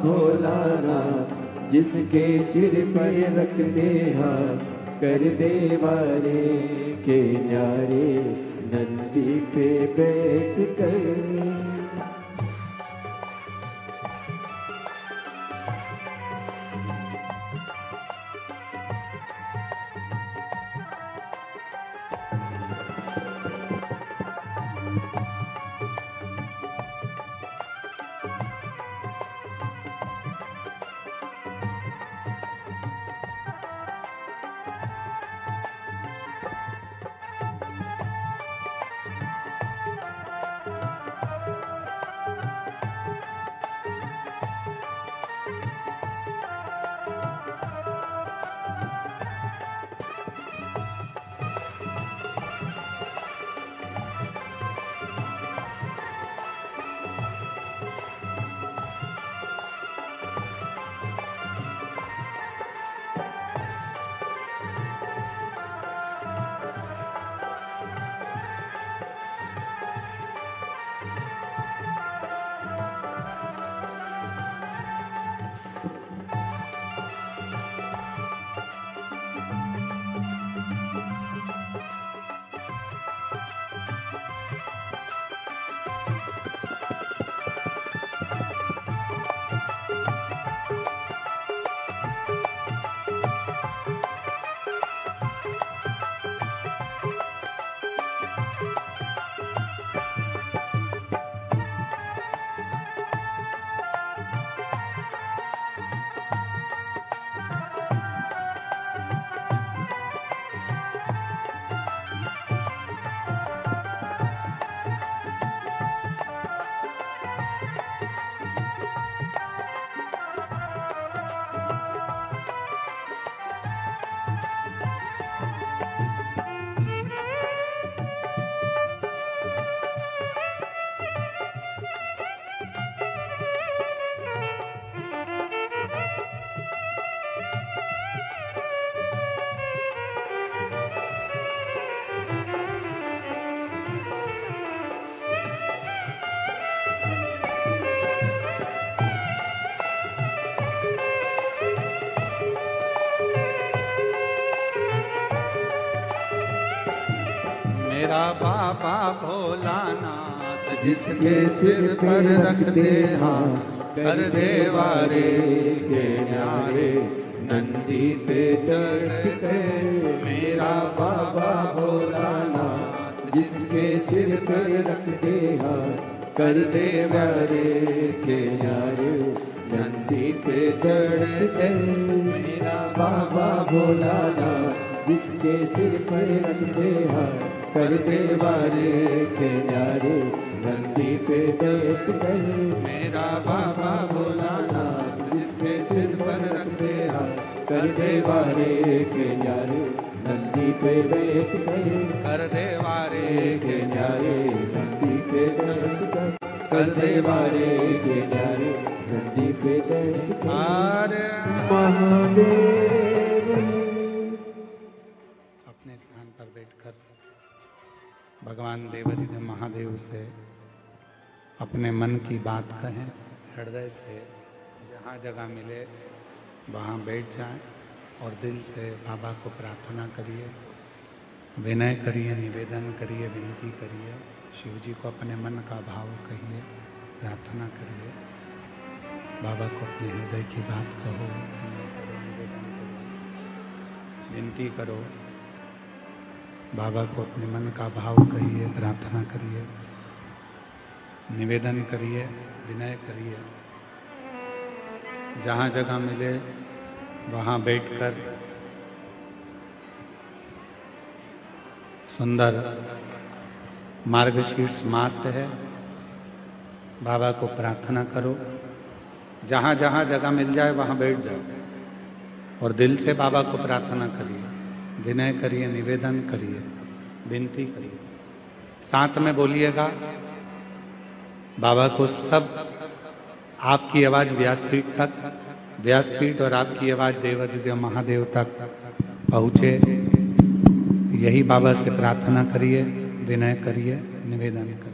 भोलानाथ, जिसके सिर पर रखते हाथ, कर देवारे के न्यारे, नंदी पे बैठ कर। मेरा बाबा भोलानाथ, जिसके सिर पर रखते हाथ, कर देवारे के न्यारे, नंदी पे चढ़ के। मेरा बाबा भोलानाथ, जिसके सिर पर रखते हाथ, कर देवारे के न्यारे, नंदी पे चढ़ के। मेरा बाबा भोलानाथ, जिसके सिर पर रखते हाथ, कर देवारे के न्यारे, नंदी पे बैठ कर। मेरा बाबा भोलानाथ, जिसके सिर पर रखते हाथ, कर देवारे के न्यारे, नंदी पे बैठ कर। कर देवारे के न्यारे, नंदी पे बैठ कर। कर देवारे के न्यारे, नंदी पे बैठ कर। महादेव अपने स्थान पर बैठकर भगवान देवाधिदेव महादेव से अपने मन की बात कहें। हृदय से जहाँ जगह मिले वहाँ बैठ जाएं और दिल से बाबा को प्रार्थना करिए, विनय करिए, निवेदन करिए, विनती करिए। शिव जी को अपने मन का भाव कहिए, प्रार्थना करिए। बाबा को अपने हृदय की बात कहो, निवेदन करो, विनती करो। बाबा को अपने मन का भाव कहिए, प्रार्थना करिए, निवेदन करिए, विनय करिए। जहाँ जगह मिले वहाँ बैठकर सुंदर मार्गशीर्ष मास है, बाबा को प्रार्थना करो। जहाँ जहाँ जगह मिल जाए वहाँ बैठ जाओ और दिल से बाबा को प्रार्थना करिए, विनय करिए, निवेदन करिए, विनती करिए। साथ में बोलिएगा। बाबा को सब आपकी आवाज़ व्यासपीठ तक, व्यासपीठ और आपकी आवाज़ देवाधिदेव महादेव तक पहुँचे, यही बाबा से प्रार्थना करिए, विनय करिए, निवेदन करिए।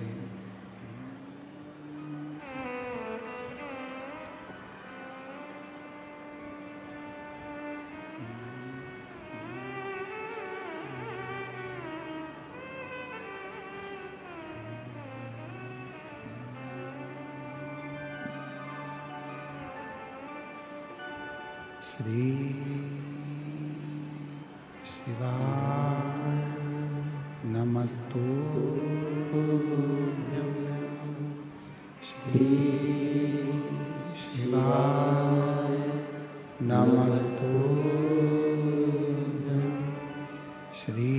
श्री शिवाय नमस्तुभ्यं। श्री शिवाय नमस्तुभ्यं। श्री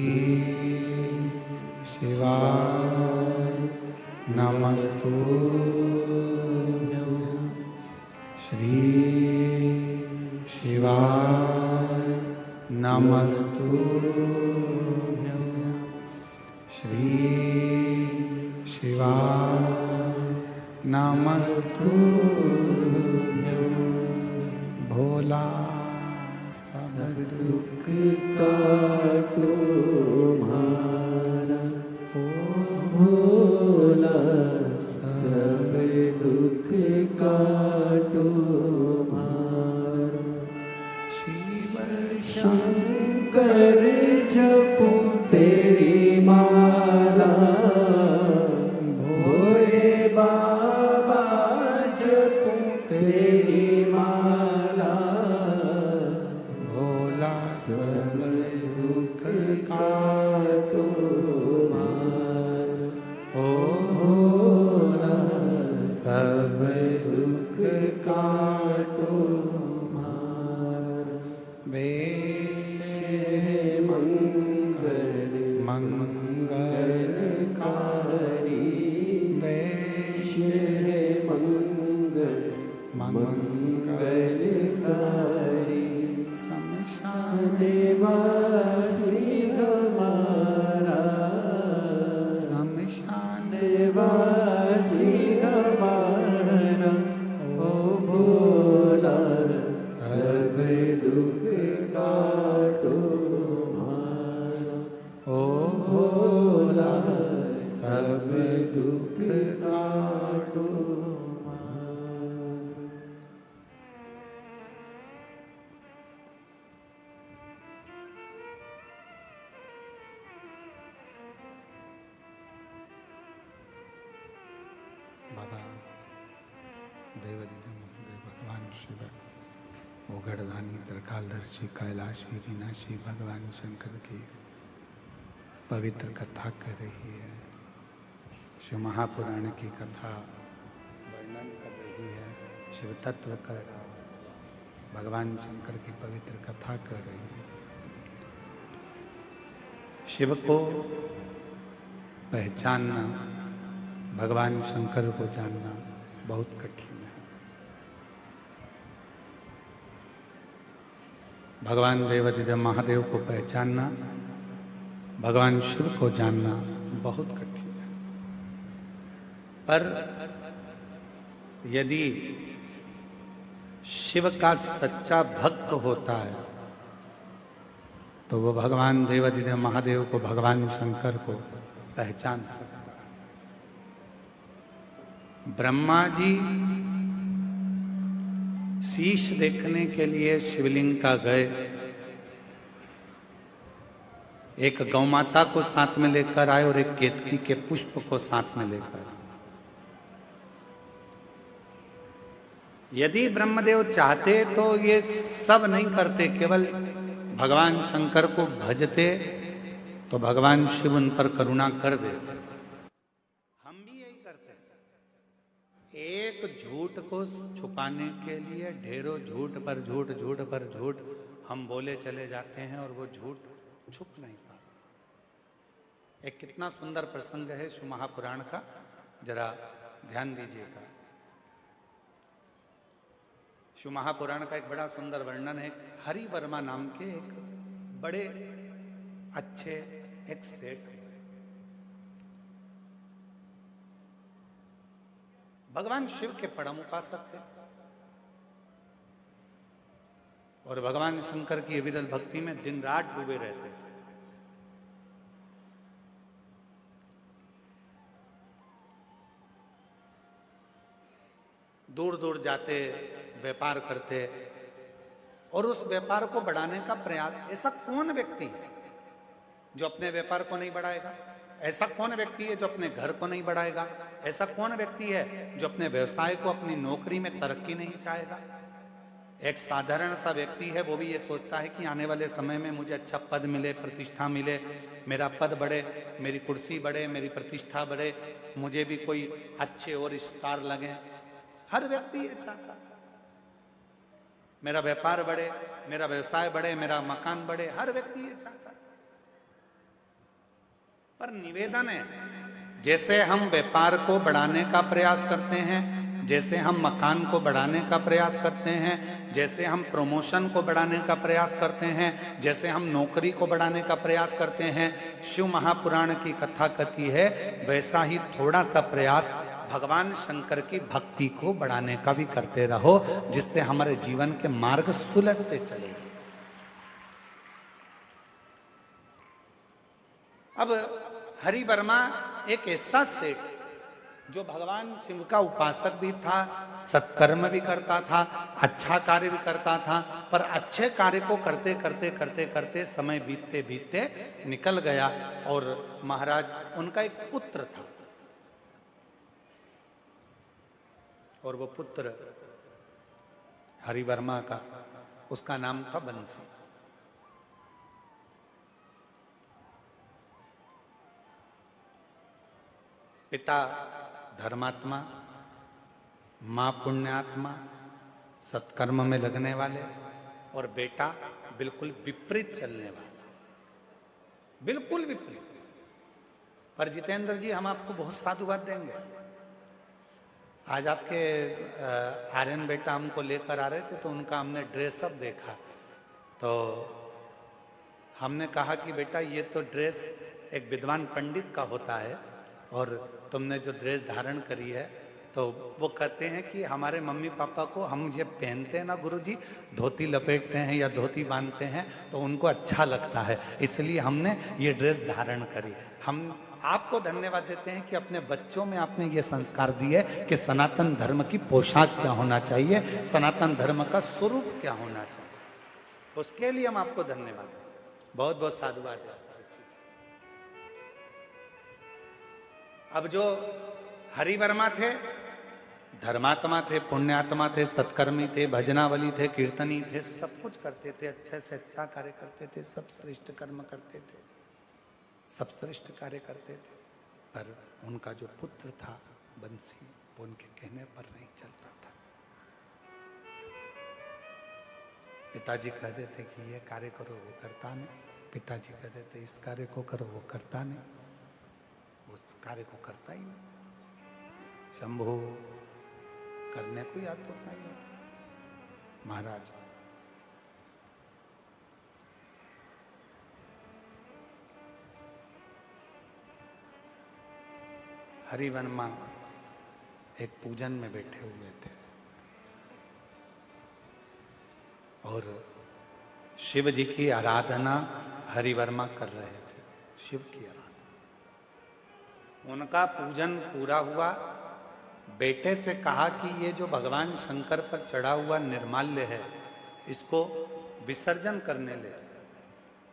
शिवाय नमस्तुभ्यं। श्री शिवाय नमस्तुभ्यं। श्री शिवाय नमस्तुभ्यं। भोला सब दुख काटो मारा, ओ भोला सब दुख काटो मारा। शिव शंकर जपो तेरी माला, भोले बाबा जपो तेरी माला। भोला सब दुख काटो मारा, ओ भोला सब दुख काटो मारा। वेश मंगल मंगलकारी, वेश मंगल मंगलकारी। शमशान देवासी हमारा, शमशान देवासी हमारा, ओ भोला सब दुख काटो मारा। ओ भोला सब दुख काटो मारा। बाबा देवदिद महादेव भगवान शिव ओगड़दानी त्रिकालदर्शी कैलाशी विनाशी भगवान शंकर की पवित्र कथा कर रही है। शिव महापुराण की कथा वर्णन कर रही है, शिव तत्व कर रहा है, भगवान शंकर की पवित्र कथा कर रही है। शिव को पहचानना, भगवान शंकर को जानना बहुत कठिन है। भगवान देवाधिदेव महादेव को पहचानना, भगवान शिव को जानना बहुत कठिन है। पर यदि शिव का सच्चा भक्त होता है तो वो भगवान देवाधिदेव महादेव को, भगवान शंकर को पहचान सकता है। ब्रह्मा जी शीश देखने के लिए शिवलिंग का गए, एक गौ माता को साथ में लेकर आए और एक केतकी के पुष्प को साथ में लेकर आए। यदि ब्रह्मदेव चाहते तो ये सब नहीं करते, केवल भगवान शंकर को भजते तो भगवान शिव उन पर करुणा कर देते। हम भी यही करते हैं। एक झूठ को छुपाने के लिए ढेरों झूठ पर झूठ, झूठ पर झूठ हम बोले चले जाते हैं और वो झूठ छुप नहीं पाता। एक कितना सुंदर प्रसंग है शिव महापुराण का, जरा ध्यान दीजिएगा। शिव महापुराण का एक बड़ा सुंदर वर्णन है। हरि वर्मा नाम के एक बड़े अच्छे एक सेठ है। भगवान शिव के परम उपासक थे और भगवान शंकर की अविरल भक्ति में दिन रात डूबे रहते थे। दूर दूर जाते, व्यापार करते और उस व्यापार को बढ़ाने का प्रयास। ऐसा कौन व्यक्ति है जो अपने व्यापार को नहीं बढ़ाएगा? ऐसा कौन व्यक्ति है जो अपने घर को नहीं बढ़ाएगा? ऐसा कौन व्यक्ति है जो अपने व्यवसाय को, अपनी नौकरी में तरक्की नहीं चाहेगा? एक साधारण सा व्यक्ति है, वो भी ये सोचता है कि आने वाले समय में मुझे अच्छा पद मिले, प्रतिष्ठा मिले, मेरा पद बढ़े, मेरी कुर्सी बढ़े, मेरी प्रतिष्ठा बढ़े, मुझे भी कोई अच्छे और स्टार लगे। हर व्यक्ति ये चाहता है, मेरा व्यापार बढ़े, मेरा व्यवसाय बढ़े, मेरा मकान बढ़े, हर व्यक्ति ये चाहता है। पर निवेदन है, जैसे हम व्यापार को बढ़ाने का प्रयास करते हैं, जैसे हम मकान को बढ़ाने का प्रयास करते हैं, जैसे हम प्रमोशन को बढ़ाने का प्रयास करते हैं, जैसे हम नौकरी को बढ़ाने का प्रयास करते हैं, शिव महापुराण की कथा कहती है, वैसा ही थोड़ा सा प्रयास भगवान शंकर की भक्ति को बढ़ाने का भी करते रहो, जिससे हमारे जीवन के मार्ग सुलझते चले। अब हरि वर्मा एक ऐसा सेठ जो भगवान शिव का उपासक भी था, सत्कर्म भी करता था, अच्छा कार्य भी करता था, पर अच्छे कार्य को करते करते करते करते समय बीतते बीतते निकल गया। और महाराज, उनका एक पुत्र था, और वो पुत्र हरि वर्मा का, उसका नाम था बंसी। पिता धर्मात्मा, मां पुण्यात्मा, सत्कर्म में लगने वाले, और बेटा बिल्कुल विपरीत चलने वाला, बिल्कुल विपरीत। पर जितेंद्र जी, हम आपको बहुत साधुवाद देंगे। आज आपके आर्यन बेटा हमको लेकर आ रहे थे, तो उनका हमने ड्रेसअप देखा, तो हमने कहा कि बेटा ये तो ड्रेस एक विद्वान पंडित का होता है, और तुमने जो ड्रेस धारण करी है, तो वो कहते हैं कि हमारे मम्मी पापा को हम ये पहनते हैं ना गुरुजी, धोती लपेटते हैं या धोती बांधते हैं, तो उनको अच्छा लगता है, इसलिए हमने ये ड्रेस धारण करी। हम आपको धन्यवाद देते हैं कि अपने बच्चों में आपने ये संस्कार दिए कि सनातन धर्म की पोशाक क्या होना चाहिए, सनातन धर्म का स्वरूप क्या होना चाहिए। उसके लिए हम आपको धन्यवाद दें, बहुत बहुत साधुवाद है। अब जो हरि वर्मा थे, धर्मात्मा थे, पुण्यात्मा थे, सत्कर्मी थे, भजनावली थे, कीर्तनी थे, सब कुछ करते थे, अच्छे से अच्छा कार्य करते थे, सब श्रेष्ठ कर्म करते थे, सब श्रेष्ठ कार्य करते थे। पर उनका जो पुत्र था बंसी, वो उनके कहने पर नहीं चलता था। पिताजी कह देते कि ये कार्य करो, वो करता नहीं। पिताजी कह देते इस कार्य को करो, वो करता नहीं, उस कार्य को करता ही नहीं। शंभो करने को याद तो नहीं होता। महाराज, हरि वर्मा एक पूजन में बैठे हुए थे, और शिव जी की आराधना हरि वर्मा कर रहे थे, शिव की आराधना। उनका पूजन पूरा हुआ, बेटे से कहा कि ये जो भगवान शंकर पर चढ़ा हुआ निर्माल्य है, इसको विसर्जन करने ले।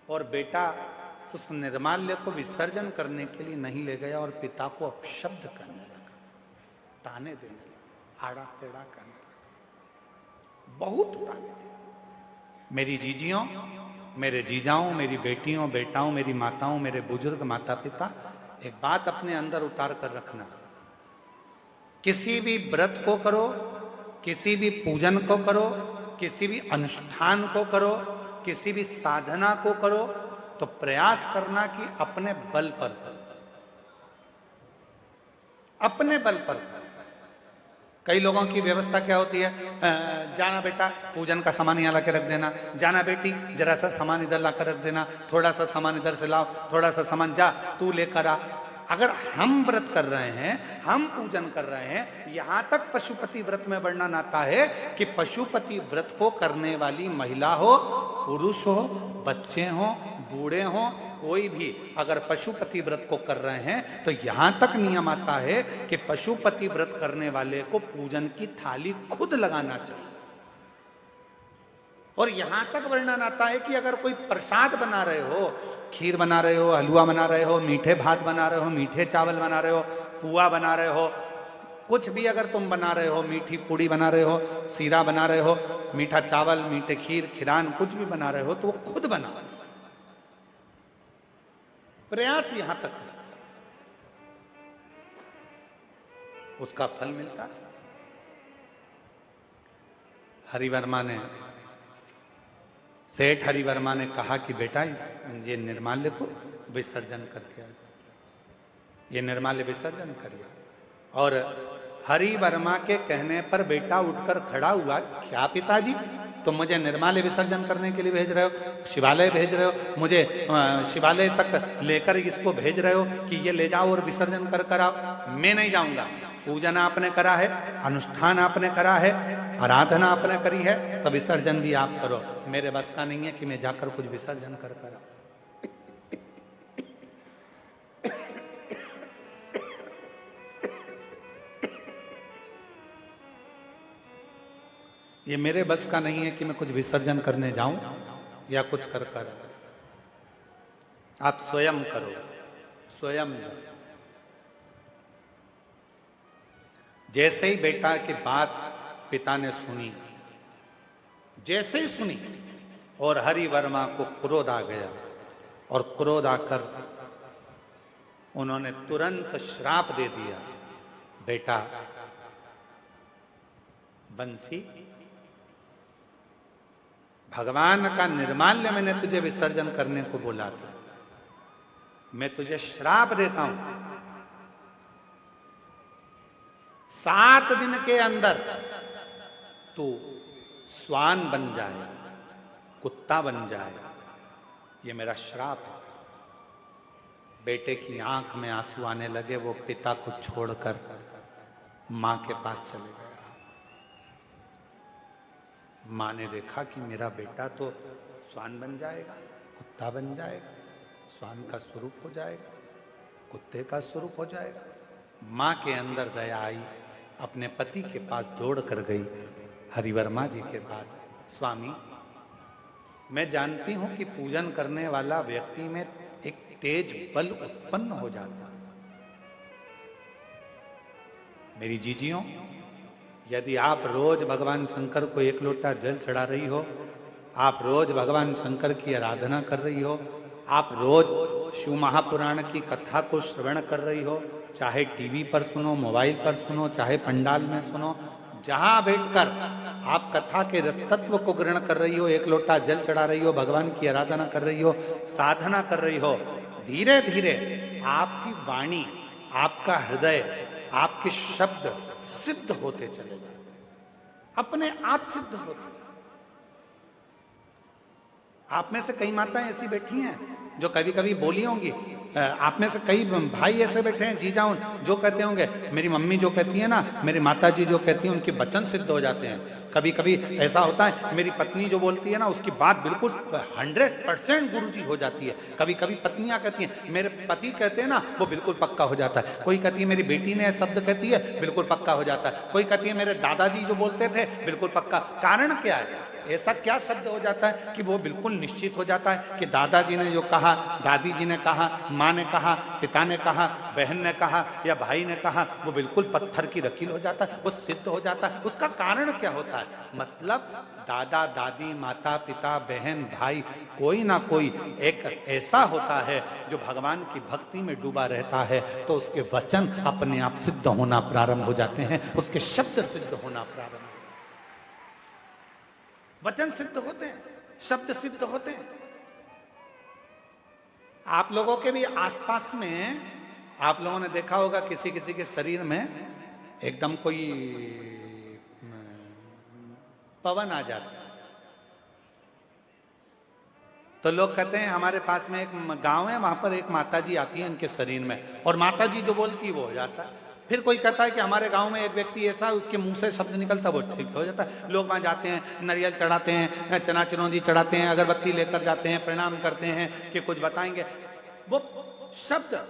और बेटा उस निर्माल्य को विसर्जन करने के लिए नहीं ले गया, और पिता को अपशब्द करने लगा, ताने देने लगा, आड़ा टेढ़ा करने लगा, बहुत ताने थे। मेरी जीजियों, मेरे जीजाओं, मेरी बेटियों, बेटाओं, मेरी माताओं, मेरे बुजुर्ग माता पिता, एक बात अपने अंदर उतार कर रखना, किसी भी व्रत को करो, किसी भी पूजन को करो, किसी भी अनुष्ठान को करो, किसी भी साधना को करो, तो प्रयास करना कि अपने बल पर, अपने बल पर। कई लोगों की व्यवस्था क्या होती है, जाना बेटा पूजन का सामान यहाँ ला के रख देना, जाना बेटी जरा सा सामान इधर ला कर रख देना, थोड़ा सा सामान इधर से लाओ, थोड़ा सा सामान जा तू लेकर आ। अगर हम व्रत कर रहे हैं, हम पूजन कर रहे हैं, यहां तक पशुपति व्रत में वर्णन आता है कि पशुपति व्रत को करने वाली महिला हो, पुरुष हो, बच्चे हो, बूढ़े हो, कोई भी अगर पशुपति व्रत को कर रहे हैं, तो यहां तक नियम आता है कि पशुपति व्रत करने वाले को पूजन की थाली खुद लगाना चाहिए। और यहां तक वर्णन आता है कि अगर कोई प्रसाद बना रहे हो, खीर बना रहे हो, हलवा बना रहे हो, मीठे भात बना रहे हो, मीठे चावल बना रहे हो, पुआ बना रहे हो, कुछ भी अगर तुम बना रहे हो, मीठी पूड़ी बना रहे हो, सीरा बना रहे हो, मीठा चावल, मीठे खीर, खिरान, कुछ भी बना रहे हो तो वो खुद बना, प्रयास यहां तक है, उसका फल मिलता है। हरिवर्मा ने, सेठ हरिवर्मा ने कहा कि बेटा ये निर्माल्य को विसर्जन करके आ जाओ, ये निर्माल्य विसर्जन करिए। और हरिवर्मा के कहने पर बेटा उठकर खड़ा हुआ, क्या पिताजी तुम मुझे निर्माल्य विसर्जन करने के लिए भेज रहे हो, शिवालय भेज रहे हो, मुझे शिवालय तक लेकर इसको भेज रहे हो कि ये ले जाओ और विसर्जन कर आओ। मैं नहीं जाऊंगा, पूजन आपने करा है, अनुष्ठान आपने करा है, आराधना आपने करी है, तो विसर्जन भी आप करो। मेरे बस का नहीं है कि मैं जाकर कुछ विसर्जन कर आओ। ये मेरे बस का नहीं है कि मैं कुछ विसर्जन करने जाऊं या कुछ कर। आप स्वयं करो, स्वयं जाओ। जैसे ही बेटा की बात पिता ने सुनी, जैसे ही सुनी, और हरिवर्मा को क्रोध आ गया, और क्रोध आकर उन्होंने तुरंत श्राप दे दिया, बेटा बंसी, भगवान का निर्माल्य मैंने तुझे विसर्जन करने को बोला था, मैं तुझे श्राप देता हूं, 7 दिन के अंदर तू स्वान बन जाए, कुत्ता बन जाए, ये मेरा श्राप है। बेटे की आंख में आंसू आने लगे, वो पिता को छोड़कर मां के पास चले गया। मां ने देखा कि मेरा बेटा तो स्वान बन जाएगा, कुत्ता बन जाएगा, स्वान का स्वरूप हो जाएगा, कुत्ते का स्वरूप हो जाएगा। मां के अंदर दया आई, अपने पति के पास दौड़ कर गई, हरिवर्मा जी के पास। स्वामी, मैं जानती हूं कि पूजन करने वाला व्यक्ति में एक तेज बल उत्पन्न हो जाता है। मेरी जीजियों, यदि आप रोज भगवान शंकर को 1 लोटा जल चढ़ा रही हो, आप रोज भगवान शंकर की आराधना कर रही हो, आप रोज शिव महापुराण की कथा को श्रवण कर रही हो, चाहे टीवी पर सुनो, मोबाइल पर सुनो, चाहे पंडाल में सुनो, जहां बैठकर आप कथा के रसतत्व को ग्रहण कर रही हो, 1 लोटा जल चढ़ा रही हो, भगवान की आराधना कर रही हो, साधना कर रही हो, धीरे धीरे आपकी वाणी, आपका हृदय, आपके शब्द सिद्ध होते चले जाए, अपने आप सिद्ध होते। आप में से कई माताएं ऐसी बैठी हैं जो कभी कभी बोली होंगी, आप में से कई भाई ऐसे बैठे हैं, जीजा, जो कहते होंगे, मेरी मम्मी जो कहती है ना, मेरी माता जी जो कहती है, उनके वचन सिद्ध हो जाते हैं। कभी कभी ऐसा होता है, मेरी पत्नी जो बोलती है ना, उसकी बात बिल्कुल 100% गुरुजी हो जाती है। कभी कभी पत्नियां कहती हैं, मेरे पति कहते हैं ना, वो बिल्कुल पक्का हो जाता है। कोई कहती है मेरी बेटी ने शब्द कहती है, बिल्कुल पक्का हो जाता है। कोई कहती है मेरे दादाजी जो बोलते थे, बिल्कुल पक्का। कारण क्या है? ऐसा क्या शब्द हो जाता है कि वो बिल्कुल निश्चित हो जाता है कि दादाजी ने जो कहा, दादी जी ने कहा, माँ ने कहा, पिता ने कहा, बहन ने कहा या भाई ने कहा, वो बिल्कुल पत्थर की लकीर हो जाता है, वो सिद्ध हो जाता है। उसका कारण क्या होता है? मतलब दादा दादी, माता पिता, बहन भाई, कोई ना कोई एक ऐसा होता है जो भगवान की भक्ति में डूबा रहता है, तो उसके वचन अपने आप सिद्ध होना प्रारंभ हो जाते हैं, उसके शब्द सिद्ध होना प्रारंभ, वचन सिद्ध होते हैं, शब्द सिद्ध होते हैं। आप लोगों के भी आसपास में आप लोगों ने देखा होगा, किसी किसी के शरीर में एकदम कोई पवन आ जाता है, तो लोग कहते हैं, हमारे पास में एक गांव है, वहां पर एक माताजी आती है इनके शरीर में, और माताजी जो बोलती है वो हो जाता है। फिर कोई कहता है कि हमारे गांव में एक व्यक्ति ऐसा है, उसके मुंह से शब्द निकलता, वो ठीक हो जाता है। लोग वहां जाते हैं, नारियल चढ़ाते हैं, चना चिरौंजी चढ़ाते हैं, अगरबत्ती लेकर जाते हैं, प्रणाम करते हैं कि कुछ बताएंगे। वो शब्द,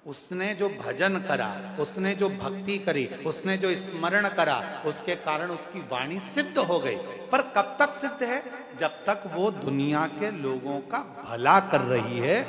उसने जो भजन करा, उसने जो भक्ति करी, उसने जो स्मरण करा, उसके कारण उसकी वाणी सिद्ध हो गई। पर कब तक सिद्ध है? जब तक वो दुनिया के लोगों का भला कर रही है,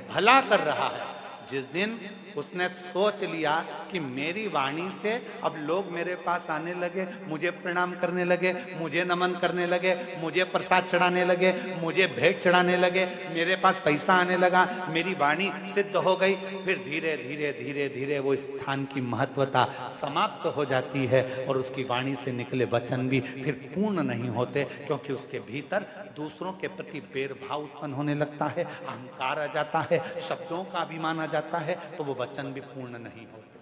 भला कर रहा है। जिस दिन उसने सोच लिया कि मेरी वाणी से अब लोग मेरे पास आने लगे, मुझे प्रणाम करने लगे, मुझे नमन करने लगे, मुझे प्रसाद चढ़ाने लगे, मुझे भेंट चढ़ाने लगे, मेरे पास पैसा आने लगा, मेरी वाणी सिद्ध हो गई। फिर धीरे धीरे धीरे धीरे वो स्थान की महत्वता समाप्त हो जाती है और उसकी वाणी से निकले वचन भी फिर पूर्ण नहीं होते, क्योंकि उसके भीतर दूसरों के प्रति भेदभाव उत्पन्न होने लगता है, अहंकार आ जाता है, शब्दों का अभिमान आ जाता है, तो वो वचन भी पूर्ण नहीं होते,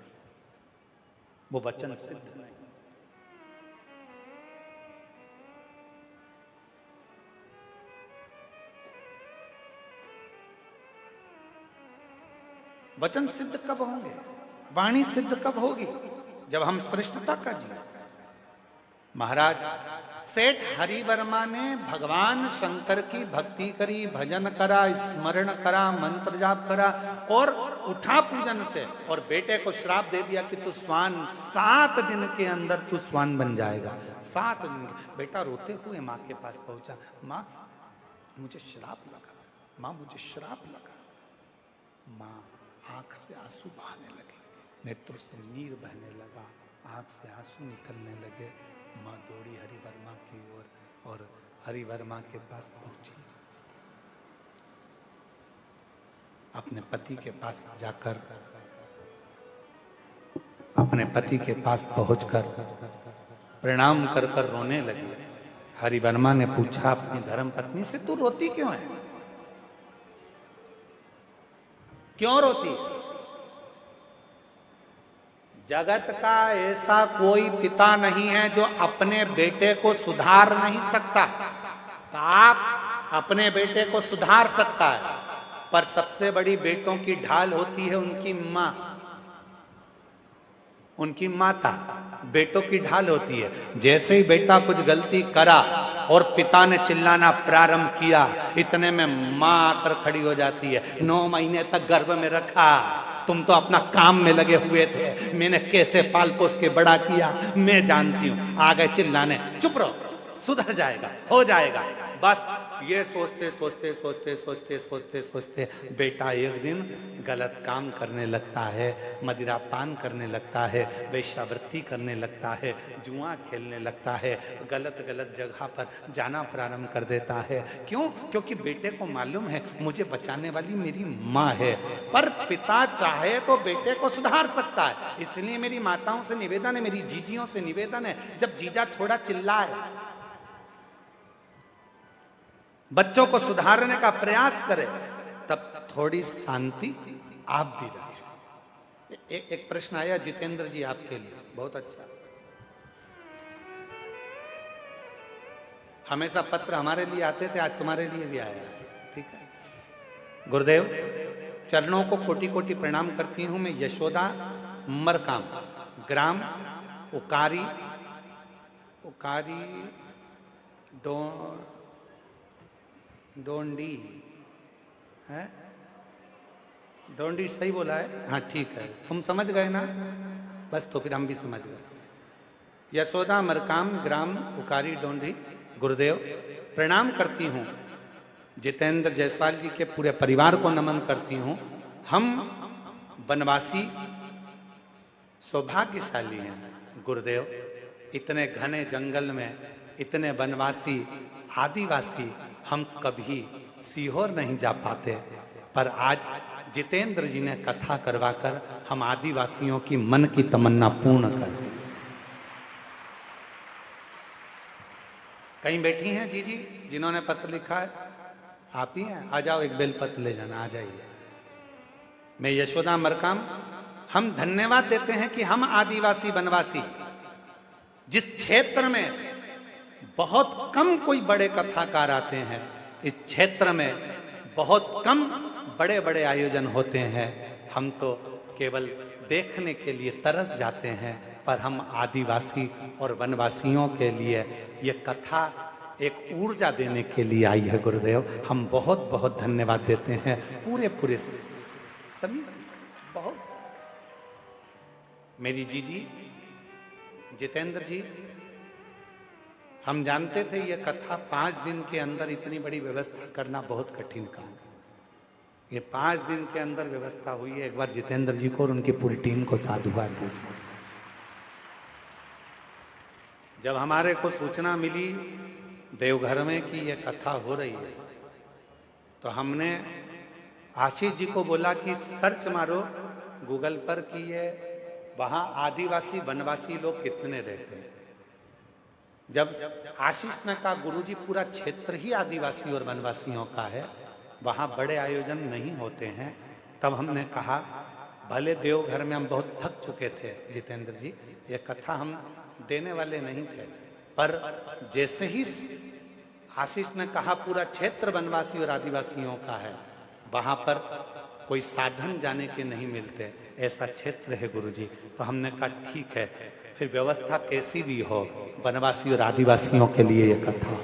वो वचन सिद्ध नहीं। वचन सिद्ध कब होंगे? वाणी सिद्ध कब होगी? जब हम श्रेष्ठता का जिए। महाराज सेठ हरिवर्मा ने भगवान शंकर की भक्ति करी, भजन करा, स्मरण करा, मंत्र जाप करा और उठा पूजन से, और बेटे को श्राप दे दिया कि तू स्वान 7 दिन के अंदर तू स्वान बन जाएगा। 7 दिन। बेटा रोते हुए माँ के पास पहुंचा, माँ मुझे श्राप लगा, माँ मुझे श्राप लगा। माँ आंख से आंसू बहाने लगे, नेत्र से नीर बहने लगा, आंख से आंसू निकलने लगे। माँ दौड़ी हरिवर्मा की ओर और हरिवर्मा के पास पहुंची। अपने पति के पास जाकर, अपने पति के पास पहुंचकर प्रणाम कर कर रोने लगी। हरिवर्मा ने पूछा अपनी धर्म पत्नी से, तू रोती क्यों है? क्यों रोती? जगत का ऐसा कोई पिता नहीं है जो अपने बेटे को सुधार नहीं सकता। आप अपने बेटे को सुधार सकता है, पर सबसे बड़ी बेटों की ढाल होती है उनकी माँ, उनकी माता। बेटों की ढाल होती है। जैसे ही बेटा कुछ गलती करा और पिता ने चिल्लाना प्रारंभ किया, इतने में माँ आकर खड़ी हो जाती है। 9 महीने तक गर्भ में रखा, तुम तो अपना काम में लगे हुए थे, मैंने कैसे पाल पोस के बड़ा किया मैं जानती हूं। आ गए चिल्लाने, चुप रहो, सुधर जाएगा, हो जाएगा। बस ये सोचते सोचते सोचते सोचते सोचते सोचते बेटा एक दिन गलत काम करने लगता है, मदिरा पान करने लगता है, वेश्यावृत्ति करने लगता है, जुआ खेलने लगता है, गलत गलत जगह पर जाना प्रारंभ कर देता है। क्यों? क्योंकि बेटे को मालूम है मुझे बचाने वाली मेरी माँ है। पर पिता चाहे तो बेटे को सुधार सकता है। इसलिए मेरी माताओं से निवेदन है, मेरी जीजियों से निवेदन है, जब जीजा थोड़ा चिल्लाए, बच्चों को सुधारने का प्रयास करे, तब थोड़ी शांति आप भी रखें। एक प्रश्न आया जितेंद्र जी आपके लिए, बहुत अच्छा। हमेशा पत्र हमारे लिए आते थे, आज तुम्हारे लिए भी आया है, ठीक है। गुरुदेव चरणों को कोटि कोटि प्रणाम करती हूं मैं। यशोदा मरकाम, ग्राम उकारी, डोंडी है, डोंडी सही बोला है? हाँ ठीक है, तुम समझ गए ना, बस तो फिर हम भी समझ गए। यशोदा मरकाम, ग्राम उकारी, डोंडी। गुरुदेव प्रणाम करती हूँ, जितेंद्र जायसवाल जी के पूरे परिवार को नमन करती हूँ। हम वनवासी सौभाग्यशाली हैं गुरुदेव। इतने घने जंगल में इतने वनवासी आदिवासी हम कभी सीहोर नहीं जा पाते, पर आज जितेंद्र जी ने कथा करवाकर हम आदिवासियों की मन की तमन्ना पूर्ण कर दी। कहीं बैठी हैं जीजी जिन्होंने पत्र लिखा है? आप ही हैं? आ जाओ, एक बेलपत्र ले जाना, आ जाइए। मैं यशोदा मरकाम, हम धन्यवाद देते हैं कि हम आदिवासी वनवासी जिस क्षेत्र में बहुत कम कोई बड़े कथाकार आते हैं, इस क्षेत्र में बहुत कम बड़े बड़े आयोजन होते हैं, हम तो केवल देखने के लिए तरस जाते हैं, पर हम आदिवासी और वनवासियों के लिए ये कथा एक ऊर्जा देने के लिए आई है गुरुदेव। हम बहुत बहुत धन्यवाद देते हैं पूरे सभी। बहुत मेरी जीजी जितेंद्र जी, हम जानते थे ये कथा 5 दिन के अंदर इतनी बड़ी व्यवस्था करना बहुत कठिन काम है। ये 5 दिन के अंदर व्यवस्था हुई है। एक बार जितेंद्र जी को और उनकी पूरी टीम को साधुवाद दीजिए। जब हमारे को सूचना मिली देवघर में कि ये कथा हो रही है, तो हमने आशीष जी को बोला कि सर्च मारो गूगल पर कि ये वहां आदिवासी वनवासी लोग कितने रहते हैं। जब आशीष ने कहा गुरुजी पूरा क्षेत्र ही आदिवासी और वनवासियों का है, वहां बड़े आयोजन नहीं होते हैं, तब हमने कहा भले देवघर में हम बहुत थक चुके थे जितेंद्र जी, ये कथा हम देने वाले नहीं थे, पर जैसे ही आशीष ने कहा पूरा क्षेत्र वनवासी और आदिवासियों का है, वहां पर कोई साधन जाने के नहीं मिलते, ऐसा क्षेत्र है गुरुजी। तो हमने कहा ठीक है, फिर व्यवस्था कैसी भी हो वनवासी और आदिवासियों के लिए ये कथा।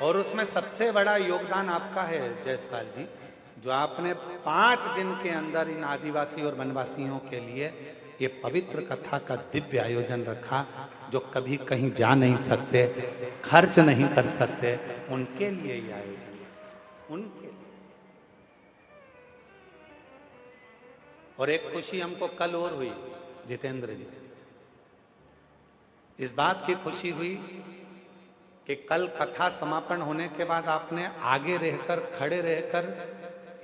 और उसमें सबसे बड़ा योगदान आपका है जयसवाल जी, जो आपने 5 दिन के अंदर इन आदिवासी और वनवासियों के लिए ये पवित्र कथा का दिव्य आयोजन रखा, जो कभी कहीं जा नहीं सकते, खर्च नहीं कर सकते, उनके लिए ये आयोजन, उनके। और एक खुशी हमको कल और हुई जितेंद्र जी, इस बात की खुशी हुई कि कल कथा समापन होने के बाद आपने आगे रहकर, खड़े रहकर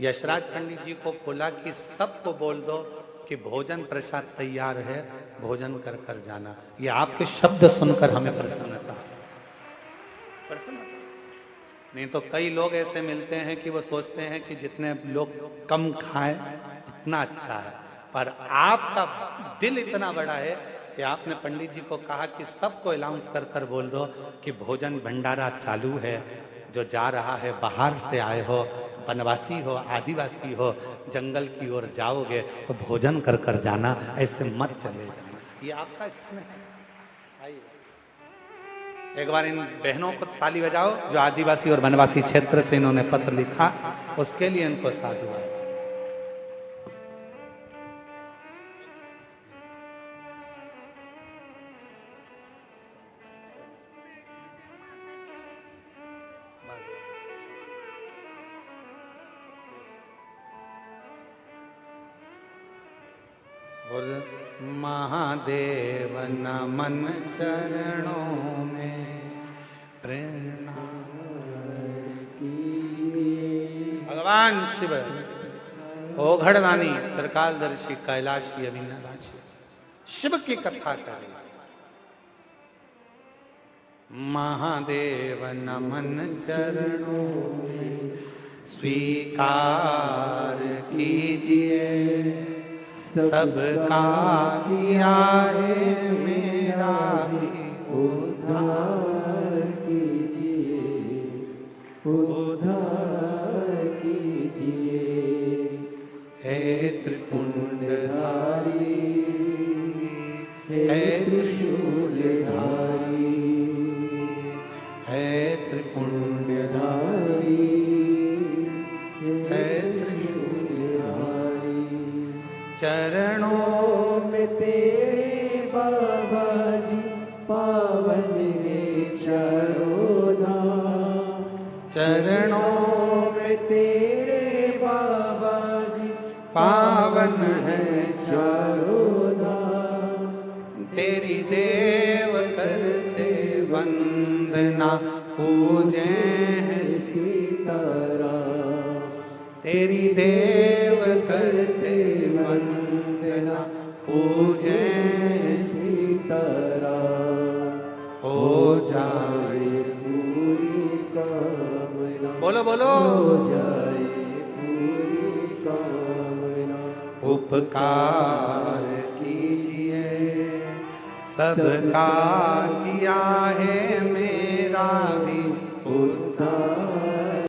यशराज पंडित जी को बोला कि सबको बोल दो कि भोजन प्रसाद तैयार है, भोजन कर कर जाना। ये आपके शब्द सुनकर हमें प्रसन्नता। नहीं तो कई लोग ऐसे मिलते हैं कि वो सोचते हैं कि जितने लोग कम खाएं उतना अच्छा है, पर आपका दिल इतना बड़ा है कि आपने पंडित जी को कहा कि सबको अनाउंस कर कर बोल दो कि भोजन भंडारा चालू है, जो जा रहा है बाहर से आए हो, वनवासी हो, आदिवासी हो, जंगल की ओर जाओगे तो भोजन कर कर जाना, ऐसे मत चले जाना। ये आपका इसमें है। आइए एक बार इन बहनों को ताली बजाओ जो आदिवासी और वनवासी क्षेत्र से इन्होंने पत्र लिखा, उसके लिए इनको साधुवाद। और महादेव नमन चरणों में प्रेरणा भगवान शिव ओघड़दानी त्रिकालदर्शी कैलाशी अविनाशी शिव की कथा करें। महादेव नमन चरणों में स्वीकार कीजिए, सबका किया है मेरा भी उद्धार कीजिए, उद्धार कीजिए। हे त्रिपुंडधारी, हे त्रिशूलधारी, हे त्रिपुंडधारी, हे चरणों में तेरे बाबा जी पावन है चारों धाम। चरणों में तेरे बाबा जी पावन है चारों धाम। तेरी देव करते वंदना पूजे हैं सीताराम। तेरी देव करते वंदना पूजे सीताराम। हो जाए पूरी कामना, बोलो बोलो, हो जाए पूरी कामना। उपकार कीजिए, सबका किया है मेरा भी